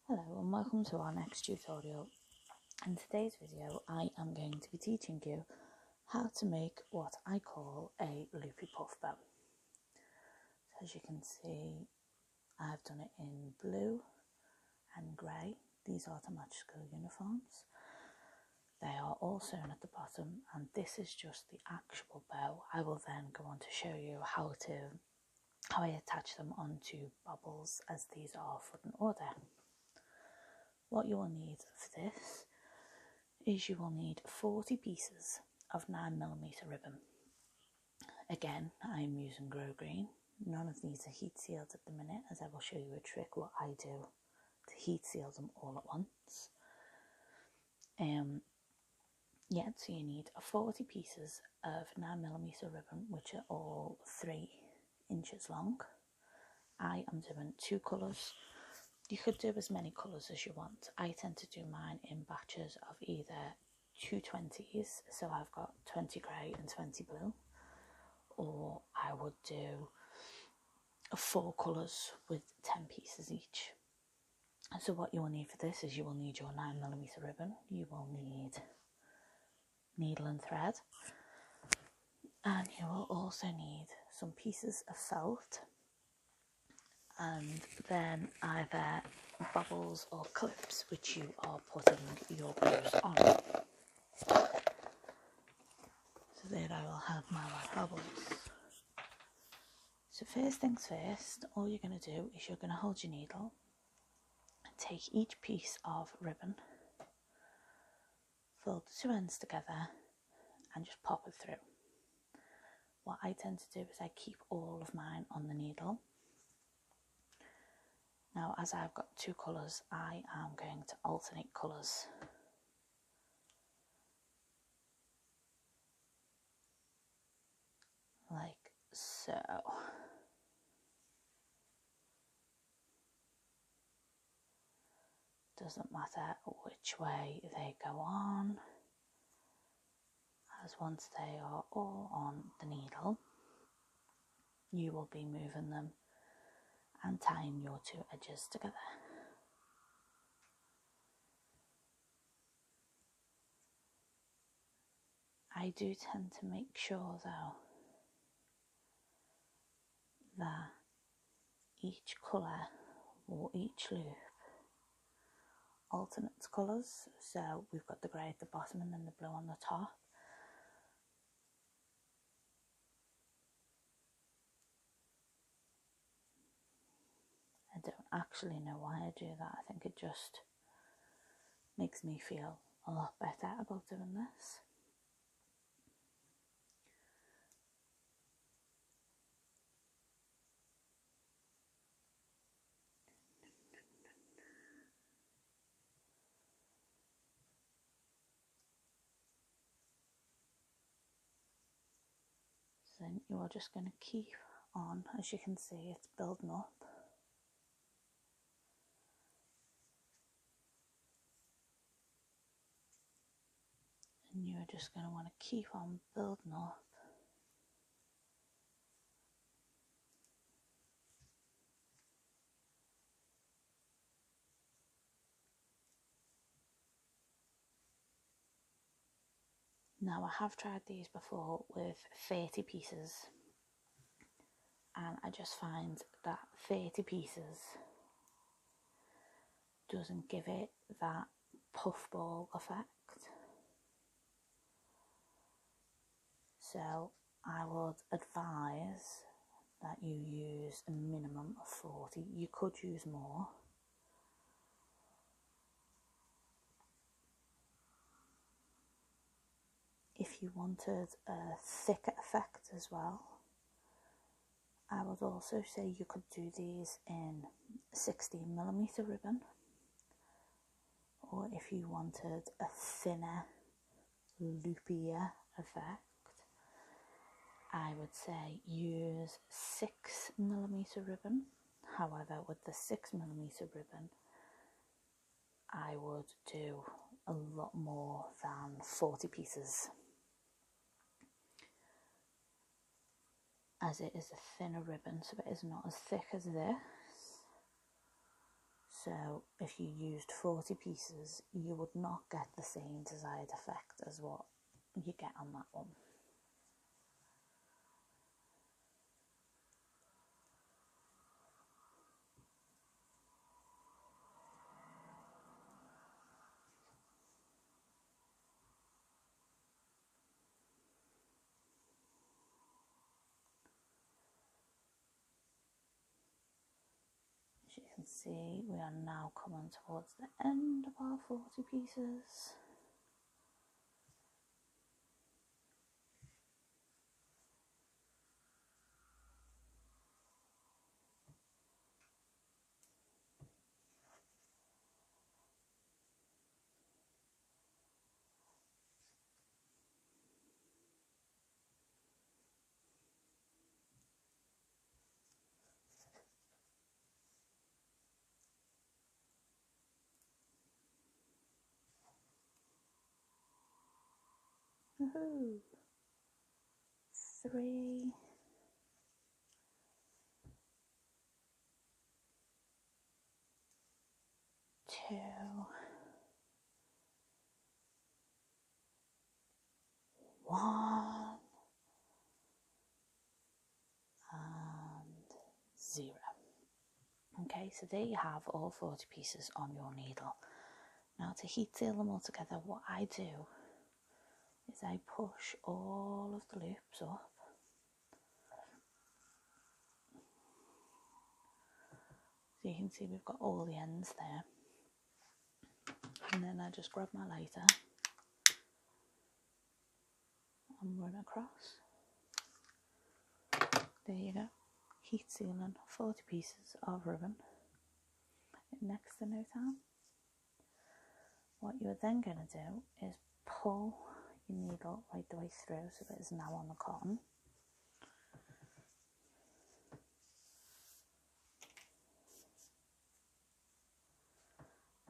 Hello and welcome to our next tutorial. In today's video I am going to be teaching you how to make what I call a loopy puff bow. So as you can see, I've done it in blue and grey. These are to match school uniforms. They are all sewn at the bottom, and this is just the actual bow. I will then go on to show you how I attach them onto bobbles, as these are for an order. What you will need for this is you will need 40 pieces of 9mm ribbon. Again, I am using Grow Green. None of these are heat sealed at the minute, as I will show you a trick what I do to heat seal them all at once. So you need 40 pieces of 9mm ribbon, which are all 3 inches long. I am doing 2 colours. You could do as many colours as you want. I tend to do mine in batches of either 2 20s, so I've got 20 grey and 20 blue, or I would do 4 colours with 10 pieces each. And so what you will need for this is you will need your 9mm ribbon, you will need needle and thread, and you will also need some pieces of felt, and then either bobbles or clips which you are putting your bows on. So there I will have my white bobbles. So first things first, all you're going to do is you're going to hold your needle and take each piece of ribbon, fold the 2 ends together and just pop it through. What I tend to do is I keep all of mine on the needle. Now, as I've got 2 colours, I am going to alternate colours. Like so. Doesn't matter which way they go on, as once they are all on the needle, you will be moving them and tying your 2 edges together. I do tend to make sure though that each colour or each loop alternates colours, so we've got the grey at the bottom and then the blue on the top. I don't actually know why I do that. I think it just makes me feel a lot better about doing this. So then you are just going to keep on, as you can see it's building up. And you're just going to want to keep on building up. Now I have tried these before with 30 pieces, and I just find that 30 pieces doesn't give it that puffball effect. So I would advise that you use a minimum of 40. You could use more. If you wanted a thicker effect as well, I would also say you could do these in 16mm ribbon, or if you wanted a thinner, loopier effect, I would say use 6mm ribbon. However, with the 6mm ribbon, I would do a lot more than 40 pieces, as it is a thinner ribbon, so it is not as thick as this. So if you used 40 pieces, you would not get the same desired effect as what you get on that one. As you can see, we are now coming towards the end of our 40 pieces. Woohoo! 3, 2, 1, and 0. Okay, so there you have all 40 pieces on your needle. Now to heat seal them all together, what I do is I push all of the loops up. So you can see we've got all the ends there. And then I just grab my lighter and run across. There you go. Heat sealing 40 pieces of ribbon in next to no time. What you're then going to do is pull your needle right the way through so that it's now on the cotton.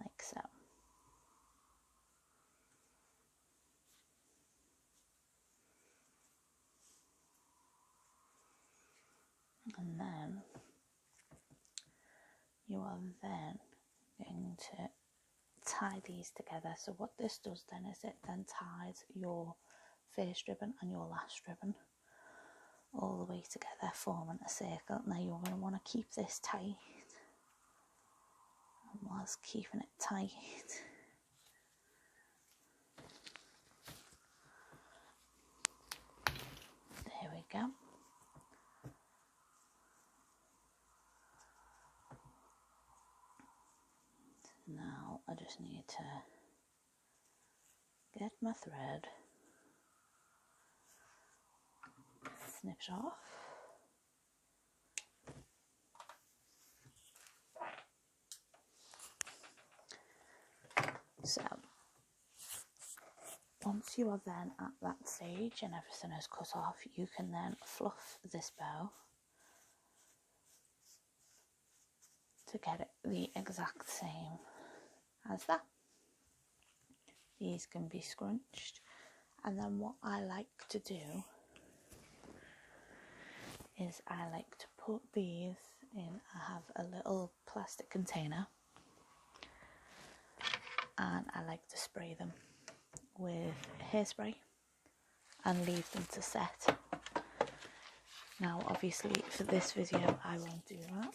Like so. And then you are then going to tie these together. So what this does then is it then ties your first ribbon and your last ribbon all the way together, forming a circle. Now you're going to want to keep this tight, and whilst keeping it tight, there we go. Now I just need to get my thread, snip it off, so once you are then at that stage and everything is cut off, you can then fluff this bow to get it the exact same as that. These can be scrunched, and then what I like to do is I like to put these in. I have a little plastic container and I like to spray them with hairspray and leave them to set. Now obviously for this video I won't do that,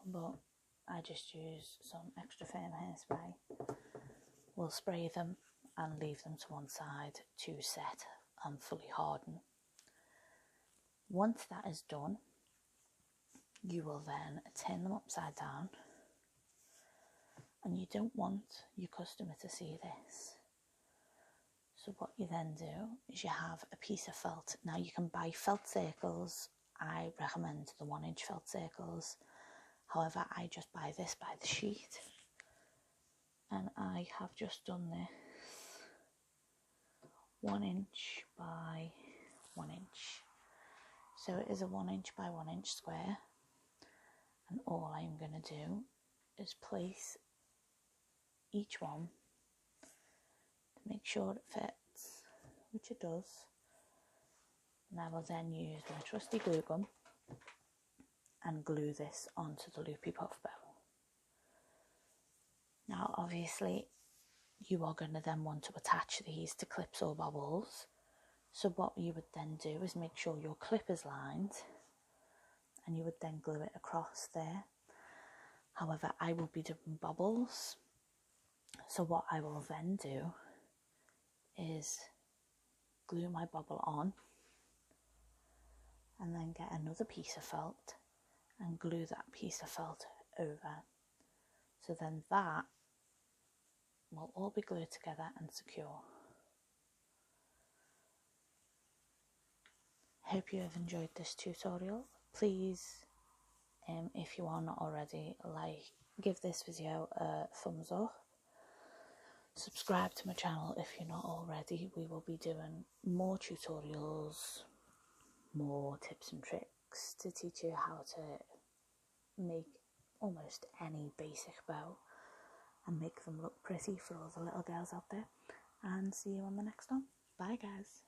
but I just use some extra firm hairspray. We'll spray them and leave them to one side to set and fully harden. Once that is done, you will then turn them upside down, and you don't want your customer to see this. So what you then do is you have a piece of felt. Now you can buy felt circles. I recommend the 1-inch felt circles. However, I just buy this by the sheet. And I have just done this 1 inch by 1 inch. So it is a 1 inch by 1 inch square. And all I'm going to do is place each one to make sure it fits, which it does. And I will then use my trusty glue gun and glue this onto the Loopy puff bow. Now obviously you are going to then want to attach these to clips or bobbles. So what you would then do is make sure your clip is lined, and you would then glue it across there. However, I will be doing bobbles, so what I will then do is glue my bobble on and then get another piece of felt and glue that piece of felt over. So then that will all be glued together and secure. Hope you have enjoyed this tutorial. Please, if you are not already, give this video a thumbs up. Subscribe to my channel if you're not already. We will be doing more tutorials, more tips and tricks to teach you how to make almost any basic bow and make them look pretty for all the little girls out there. And see you on the next one. Bye guys.